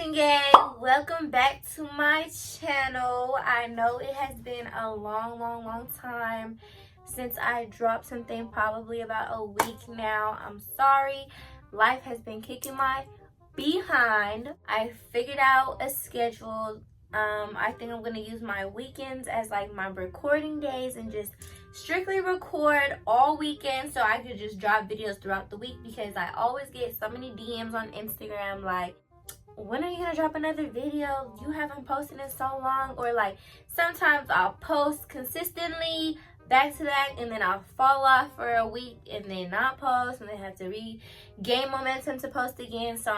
Blasian gang, welcome back to my channel. I know it has been a long time since I dropped something, probably about a week now. I'm sorry, life has been kicking my behind. I figured out a schedule. I think I'm gonna use my weekends as like my recording days and just strictly record all weekend so I could just drop videos throughout the week, because I always get so many DMs on Instagram like, when are you gonna drop another video? You haven't posted in so long. Or like, sometimes I'll post consistently back to back and then I'll fall off for a week and then not post and then have to regain momentum to post again. So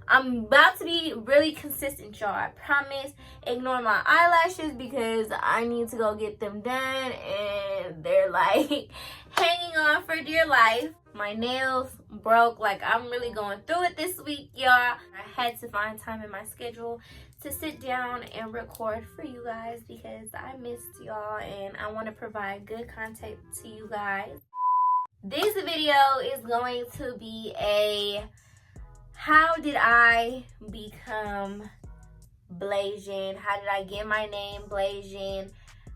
I'm about to be really consistent, y'all. I promise. Ignore my eyelashes because I need to go get them done and they're like hanging on for dear life. My nails broke. Like, I'm really going through it this week, y'all. I had to find time in my schedule to sit down and record for you guys because I missed y'all and I want to provide good content to you guys. This video is going to be a how did I become Blasian? How did I get my name Blasian?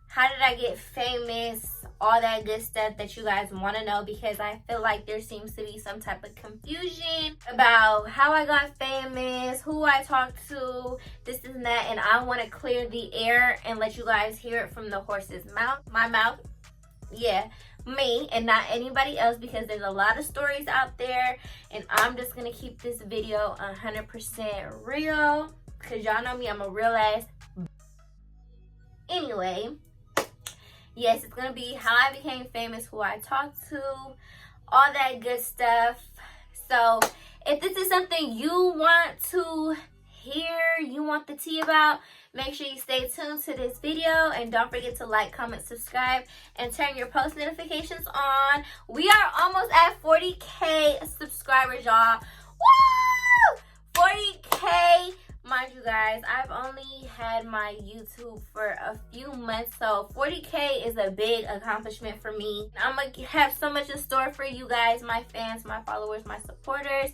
How did I get famous? All that good stuff that you guys want to know, because I feel like there seems to be some type of confusion about how I got famous, who I talked to, this and that, and I want to clear the air and let you guys hear it from the horse's mouth. My mouth. Yeah, me and not anybody else, because there's a lot of stories out there and I'm just gonna keep this video 100% real because y'all know me, I'm a real ass. Anyway, yes, it's gonna be how I became famous, who I talked to, all that good stuff. So if this is something you want to hear, you want the tea about, make sure you stay tuned to this video and don't forget to like, comment, subscribe, and turn your post notifications on. We are almost at 40K subscribers, y'all. Woo! 40K. Mind you guys, I've only had my YouTube for a few months, so 40K is a big accomplishment for me. I'm gonna have so much in store for you guys, my fans, my followers, my supporters.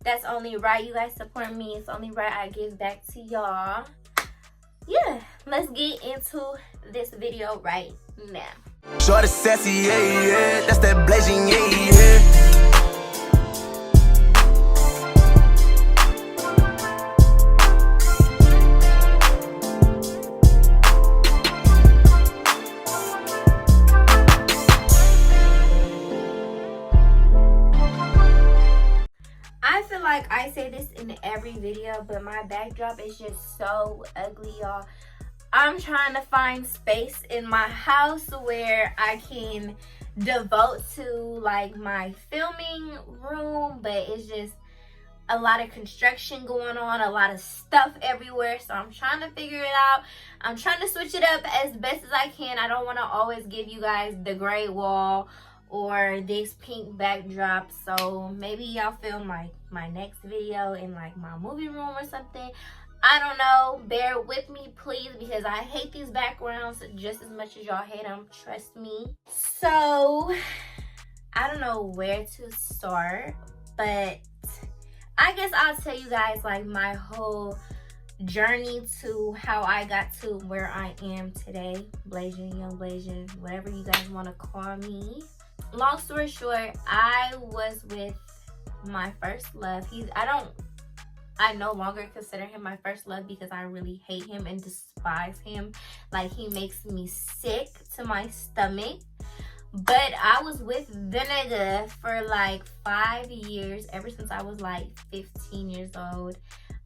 That's only right. You guys support me. It's only right I give back to y'all. Yeah, let's get into this video right now. Short is sassy, yeah, that's that Blasian, yeah. I feel like I say this in every video, but my backdrop is just so ugly, y'all. I'm trying to find space in my house where I can devote to like my filming room, but it's just a lot of construction going on, a lot of stuff everywhere. So I'm trying to figure it out. I'm trying to switch it up as best as I can. I don't want to always give you guys the gray wall or this pink backdrop. So maybe y'all film my next video in like my movie room or something. I don't know. Bear with me, please, because I hate these backgrounds just as much as y'all hate them. Trust me. So I don't know where to start, but I guess I'll tell you guys like my whole journey to how I got to where I am today. Blasian, young Blasian, whatever you guys want to call me. Long story short, I was with my first love. I no longer consider him my first love because I really hate him and despise him. Like, he makes me sick to my stomach. But I was with the nigga for like 5 years, ever since I was like 15 years old.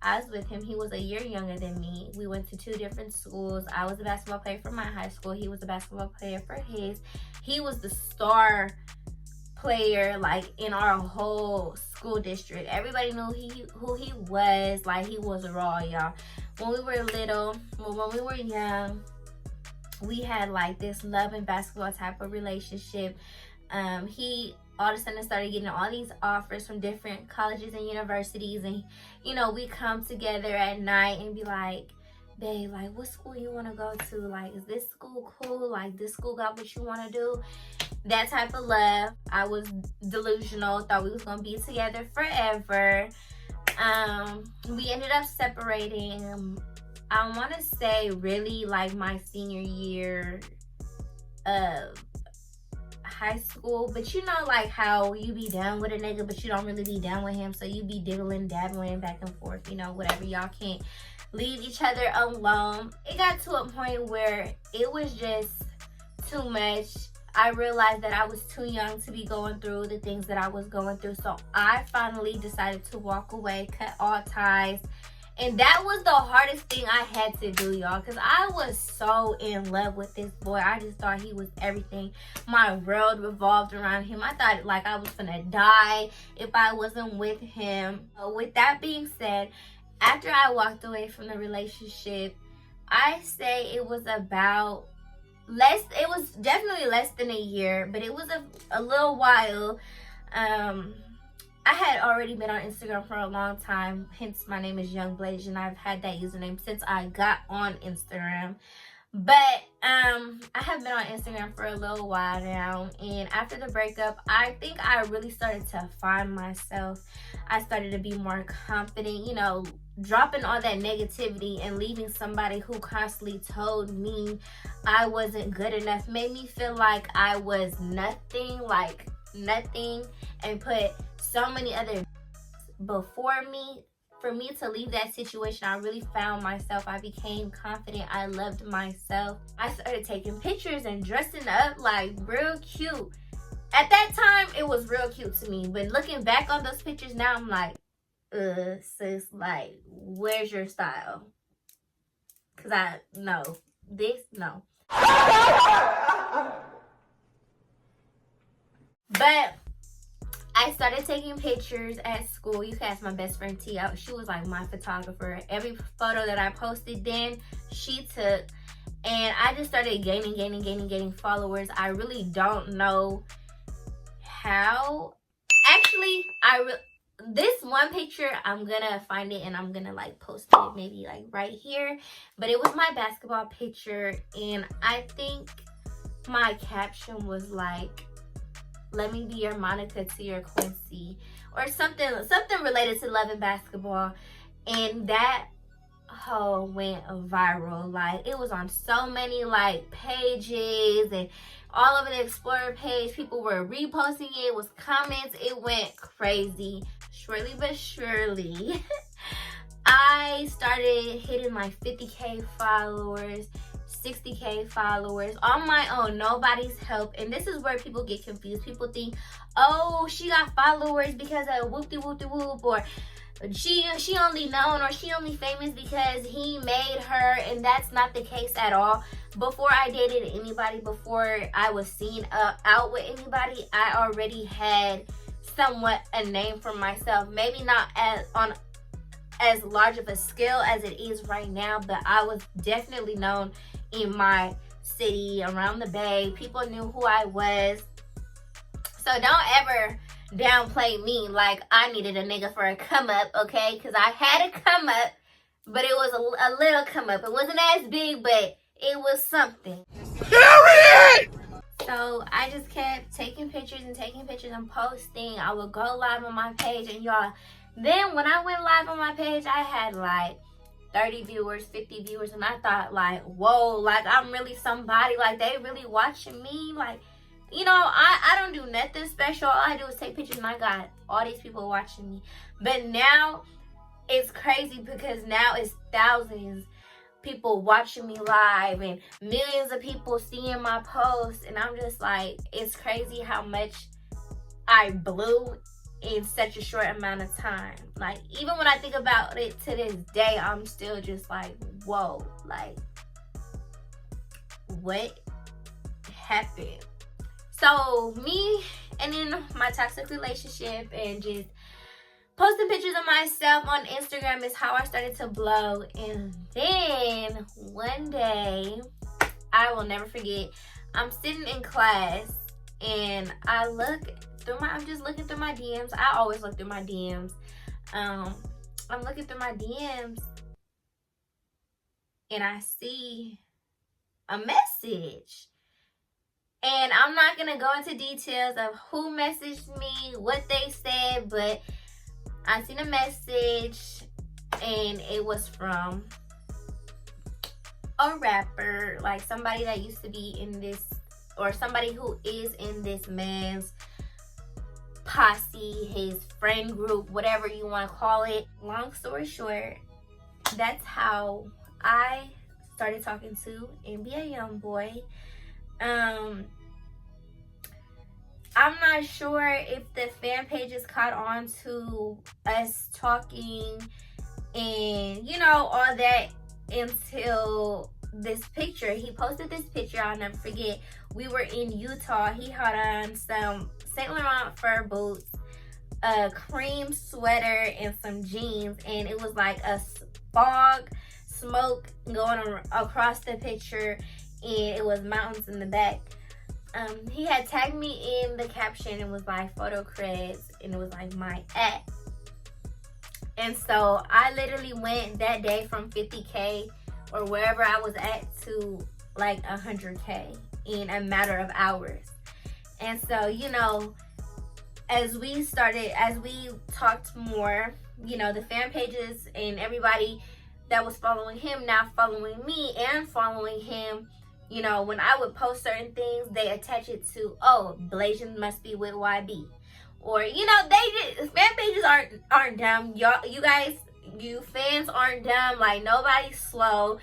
I was with him. He was a year younger than me. We went to 2 different schools. I was a basketball player for my high school. He was a basketball player for his. He was the star player like in our whole school district. Everybody knew who he was. Like, he was raw, y'all. When we were little, when we were young, we had like this love and basketball type of relationship. He all of a sudden started getting all these offers from different colleges and universities, and you know, we come together at night and be like, babe, like, what school you want to go to? Like, is this school cool? Like, this school got what you want to do? That type of love. I was delusional, thought we was gonna be together forever. We ended up separating. I want to say really like my senior year of high school, but you know, like how you be down with a nigga but you don't really be down with him, so you be diddling dabbling back and forth, you know, whatever. Y'all can't leave each other alone. It got to a point where it was just too much. I realized that I was too young to be going through the things that I was going through, so I finally decided to walk away, cut all ties. And that was the hardest thing I had to do, y'all, because I was so in love with this boy. I just thought he was everything. My world revolved around him. I thought like I was gonna die if I wasn't with him. With that being said, after I walked away from the relationship, I say it was about it was definitely less than a year, but it was a little while. I had already been on Instagram for a long time, hence my name is Blasian. I've had that username since I got on Instagram. But I have been on Instagram for a little while now, and after the breakup, I think I really started to find myself. I started to be more confident, you know, dropping all that negativity and leaving somebody who constantly told me I wasn't good enough, made me feel like I was nothing, and put so many other before me. For me to leave that situation, I really found myself. I became confident. I loved myself. I started taking pictures and dressing up like real cute. At that time, it was real cute to me. But looking back on those pictures now, I'm like, sis, like, where's your style? Because no. But I started taking pictures at school. You can ask my best friend T out. She was like my photographer. Every photo that I posted then, she took. And I just started gaining followers. I really don't know how. Actually, this one picture, I'm gonna find it and I'm gonna like post it maybe like right here. But it was my basketball picture, and I think my caption was like, "Let me be your Monica to your Quincy," or something related to love and basketball. And that whole went viral. Like, it was on so many like pages and all over the Explorer page. People were reposting it. It was comments. It went crazy. Shortly but surely, I started hitting like 50K followers, 60K followers on my own, nobody's help. And this is where people get confused. People think, oh, she got followers because of whoop-de-whoop-de-whoop, or she only known, or she only famous because he made her. And that's not the case at all. Before I dated anybody, before I was seen out with anybody, I already had somewhat a name for myself. Maybe not as large of a scale as it is right now, but I was definitely known in my city, around the Bay. People knew who I was. So don't ever downplay me like I needed a nigga for a come up, okay? Because I had a come up, but it was a little come up. It wasn't as big, but it was something. Period! So I just kept taking pictures and posting. I would go live on my page, and y'all, then when I went live on my page, I had like 30 viewers, 50 viewers, and I thought like, whoa, like I'm really somebody, like they really watching me. Like, you know, I don't do nothing special. All I do is take pictures, and I got all these people watching me. But now it's crazy because now it's thousands people watching me live and millions of people seeing my posts, and I'm just like, it's crazy how much I blew in such a short amount of time. Like, even when I think about it to this day, I'm still just like, whoa, like, what happened? So me and then my toxic relationship and just posting pictures of myself on Instagram is how I started to blow. And then one day, I will never forget, I'm sitting in class and I'm just looking through my DMs. I always look through my DMs. I'm looking through my DMs and I see a message. And I'm not gonna go into details of who messaged me, what they said, but I seen a message and it was from a rapper, like somebody that used to be in this, or somebody who is in this man's posse, his friend group, whatever you want to call it. Long story short, that's how I started talking to NBA Youngboy. I'm not sure if the fan pages caught on to us talking and, you know, all that until this picture. He posted this picture, I'll never forget. We were in Utah. He had on some Saint Laurent fur boots, a cream sweater, and some jeans. And it was like a fog, smoke going across the picture, and it was mountains in the back. He had tagged me in the caption and was like photo creds, and it was like my at. And so I literally went that day from 50K or wherever I was at to like 100K in a matter of hours. And so, you know, as we talked more, you know, the fan pages and everybody that was following him now following me and following him, you know, when I would post certain things, they attach it to, oh, Blasian must be with YB. Or, you know, fan pages aren't dumb. You guys, you fans aren't dumb. Like, nobody's slow.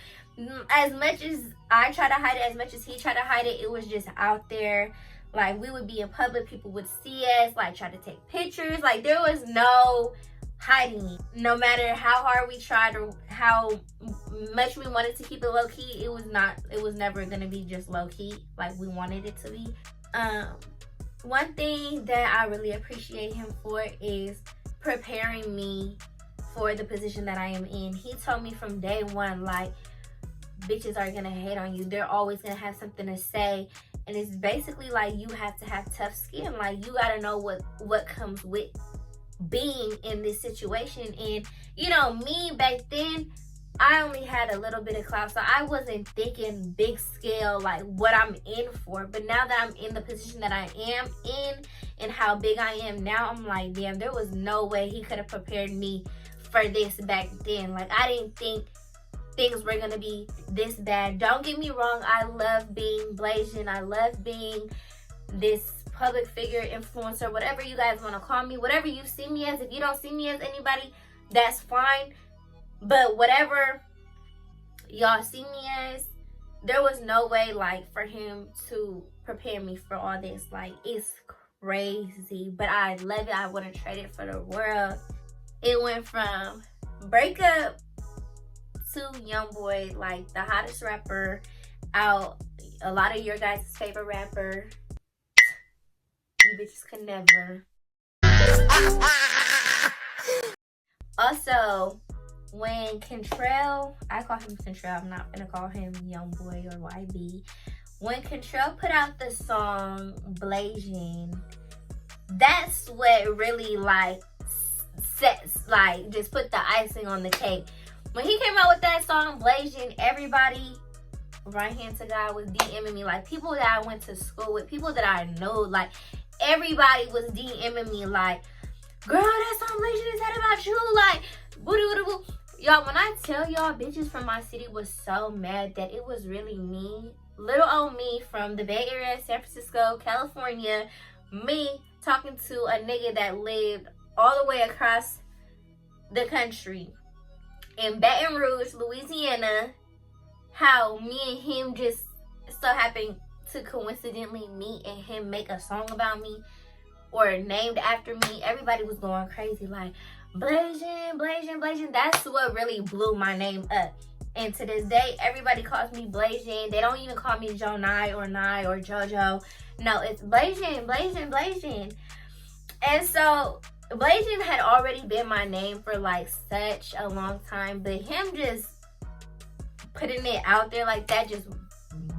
As much as I try to hide it, as much as he tried to hide it, it was just out there. Like, we would be in public, people would see us, like, try to take pictures. Like, there was no hiding. No matter how hard we tried or how much we wanted to keep it low-key, it was never gonna be just low-key like we wanted it to be. One thing that I really appreciate him for is preparing me for the position that I am in. He told me from day one, like, bitches are gonna hate on you. They're always gonna have something to say. And it's basically like you have to have tough skin. Like, you gotta know what comes with being in this situation. And, you know, me back then, I only had a little bit of clout, so I wasn't thinking big scale, like what I'm in for. But now that I'm in the position that I am in and how big I am now, I'm like, damn, there was no way he could have prepared me for this back then. Like, I didn't think things were gonna be this bad. Don't get me wrong, I love being Blasian. I love being this public figure, influencer, whatever you guys want to call me, whatever you see me as. If you don't see me as anybody, that's fine. But whatever y'all see me as, there was no way, like, for him to prepare me for all this. Like, it's crazy, but I love it. I wouldn't trade it for the world. It went from breakup to Youngboy, like the hottest rapper out. A lot of your guys' favorite rapper. You bitches could never. Also, when Kentrell, I call him Kentrell, I'm not gonna call him Youngboy or YB. When Kentrell put out the song Blasian, that's what really, like, sets, like, just put the icing on the cake. When he came out with that song Blasian, everybody, right hand to God, was DMing me. Like, people that I went to school with, people that I know, like, everybody was DMing me like, girl, that song Blasian, is that about you? Like, boo-doo-doo-boo. Y'all, when I tell y'all, bitches from my city was so mad that it was really me, little old me from the Bay Area, San Francisco, California, me talking to a nigga that lived all the way across the country in Baton Rouge, Louisiana, how me and him just so happened to coincidentally meet and him make a song about me or named after me. Everybody was going crazy like, Blasian, Blasian, Blasian. That's what really blew my name up. And to this day, everybody calls me Blasian. They don't even call me Jonai or Nye or Jojo. No, it's Blasian, Blasian, Blasian. And so Blasian had already been my name for like such a long time, but him just putting it out there like that just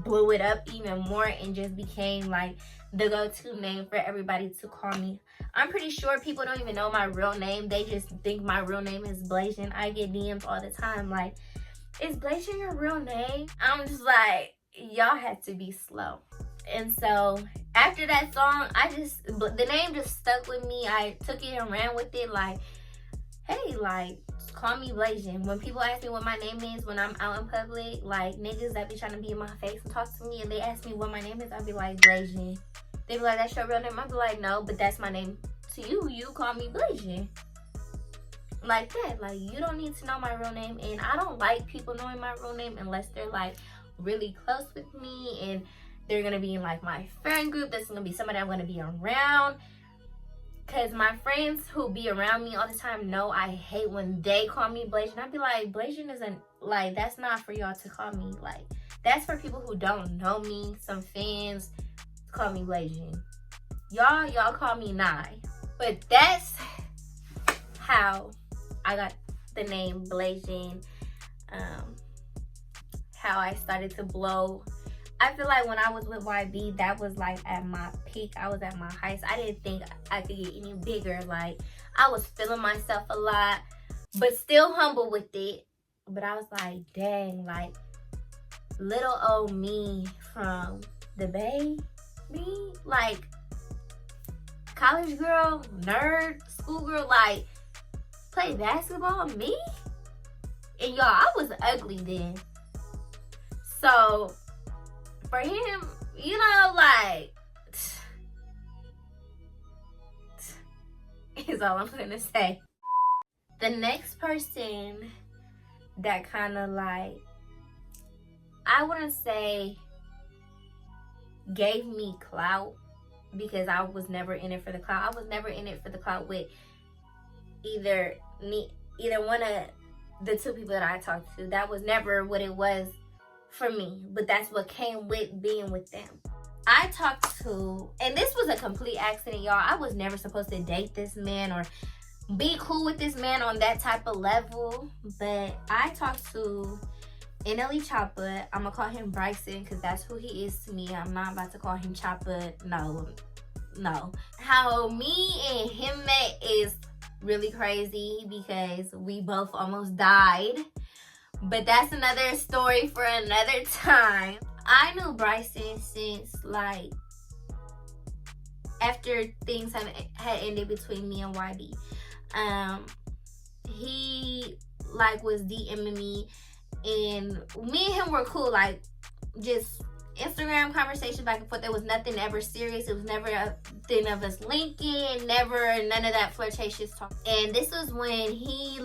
blew it up even more and just became like the go-to name for everybody to call me. I'm pretty sure people don't even know my real name. They just think my real name is Blasian. I get DMs all the time like, is Blasian your real name? I'm just like, y'all have to be slow. And so after that song, the name just stuck with me. I took it and ran with it. Like, hey, like, call me Blasian. When people ask me what my name is when I'm out in public, like, niggas that be trying to be in my face and talk to me, and they ask me what my name is, I'll be like, Blasian. They be like, that's your real name? I'll be like, no, but that's my name to you. You call me Blasian. Like that. Like, you don't need to know my real name, and I don't like people knowing my real name unless they're, like, really close with me, and they're gonna be in, like, my friend group. That's gonna be somebody I'm gonna be around. Because my friends who be around me all the time know I hate when they call me Blasian. I'd be like, Blasian isn't, like, that's not for y'all to call me. Like, that's for people who don't know me. Some fans call me Blasian. Y'all call me Nye. But that's how I got the name Blasian. How I started to blow. I feel like when I was with YB, that was like at my peak. I was at my height. I didn't think I could get any bigger. Like, I was feeling myself a lot, but still humble with it. But I was like, dang, like, little old me from the Bay, me, like, college girl, nerd, schoolgirl, like, play basketball, me? And y'all, I was ugly then. So, for him, you know, like, is all I'm gonna say. The next person that kind of, like, I wouldn't say gave me clout, because I was never in it for the clout. I was never in it for the clout with either one of the two people that I talked to. That was never what it was for me, but that's what came with being with them. I talked to, and this was a complete accident, y'all. I was never supposed to date this man or be cool with this man on that type of level, but I talked to NLE Choppa. I'm gonna call him Bryson because that's who he is to me. I'm not about to call him Choppa. No. How me and him met is really crazy because we both almost died. But that's another story for another time. I knew Bryson since, like, after things had ended between me and YB. He, like, was DMing me, and me and him were cool, like, just Instagram conversation back and forth. There was nothing ever serious. It was never a thing of us linking, never none of that flirtatious talk. And this was when he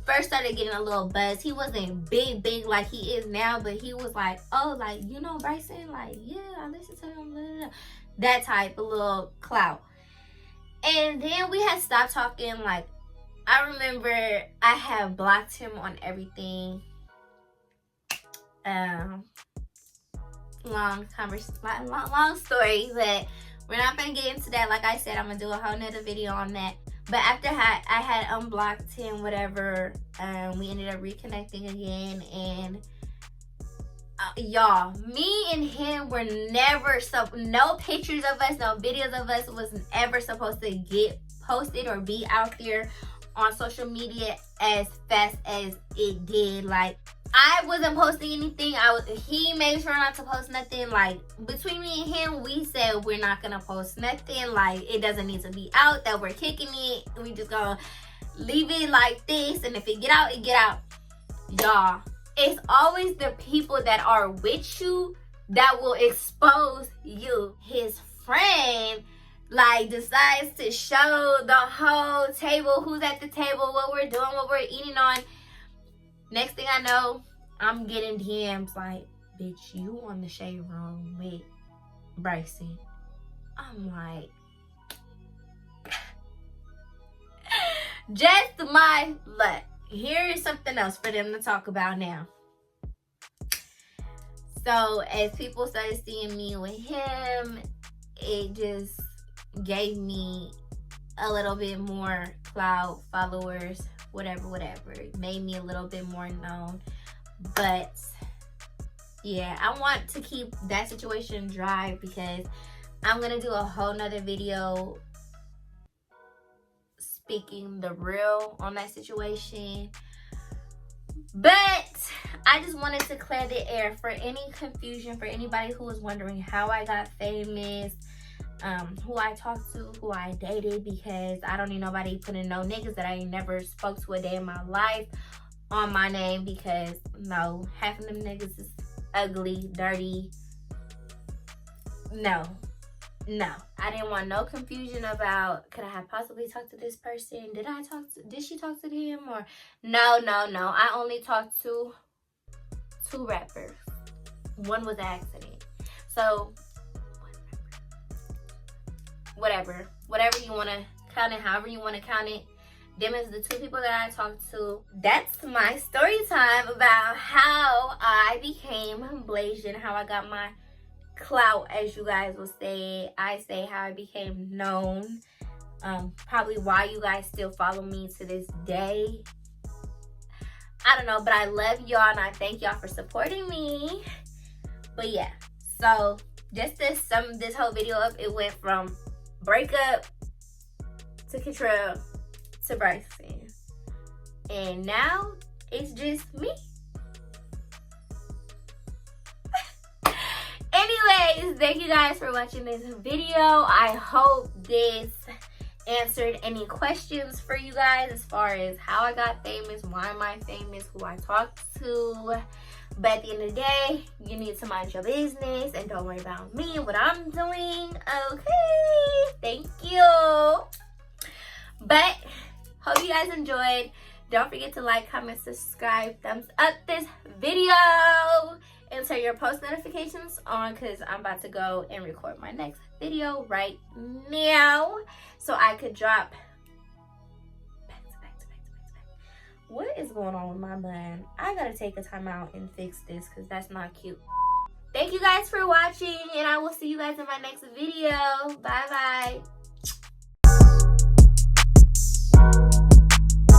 first started getting a little buzz. He wasn't big like he is now, but he was like, oh, like, you know Bryson? Like, yeah, I listen to him, blah, blah, blah. That type of little clout. And then we had stopped talking. Like, I remember I had blocked him on everything. Long story, but we're not gonna get into that. Like I said, I'm gonna do a whole nother video on that. But after I had unblocked him, whatever, we ended up reconnecting again. And y'all, me and him were never, no pictures of us, no videos of us was ever supposed to get posted or be out there on social media as fast as it did. Like, I wasn't posting anything. He made sure not to post nothing. Like, between me and him, we said we're not gonna post nothing. Like, it doesn't need to be out, that we're kicking it. We just gonna leave it like this, and if it get out, it get out. Y'all, it's always the people that are with you that will expose you. His friend, like, decides to show the whole table, who's at the table, what we're doing, what we're eating on. Next thing I know, I'm getting DMs like, bitch, you on the shade room with Bryson. I'm like, just my luck. Here is something else for them to talk about now. So as people started seeing me with him, it just gave me a little bit more clout, followers, whatever. It made me a little bit more known. But yeah, I want to keep that situation dry because I'm gonna do a whole nother video speaking the real on that situation. But I just wanted to clear the air for any confusion, for anybody who was wondering how I got famous. who I talked to, who I dated, because I don't need nobody putting no niggas that I ain't never spoke to a day in my life on my name, because no, half of them niggas is ugly, dirty. No, I didn't want no confusion about could I have possibly talked to this person, did she talk to him, or no, I only talked to 2 rappers. One was an accident. So whatever you want to count it, however you want to count it, them is the 2 people that I talked to. That's my story time about how I became Blasian, how I got my clout, as you guys will say. I say how I became known, probably why you guys still follow me to this day. I don't know, but I love y'all and I thank y'all for supporting me. But yeah, so just to sum this whole video up, it went from breakup to Control to Blasian, and now it's just me. Anyways, thank you guys for watching this video. I hope this answered any questions for you guys as far as how I got famous, why am I famous, who I talked to. But at the end of the day, you need to mind your business and don't worry about me and what I'm doing. Okay, thank you. But hope you guys enjoyed. Don't forget to like, comment, subscribe, thumbs up this video, and turn your post notifications on, because I'm about to go and record my next video right now so I could drop back to back. What is going on with my bun? I gotta take a time out and fix this because that's not cute. Thank you guys for watching, and I will see you guys in my next video. Bye bye.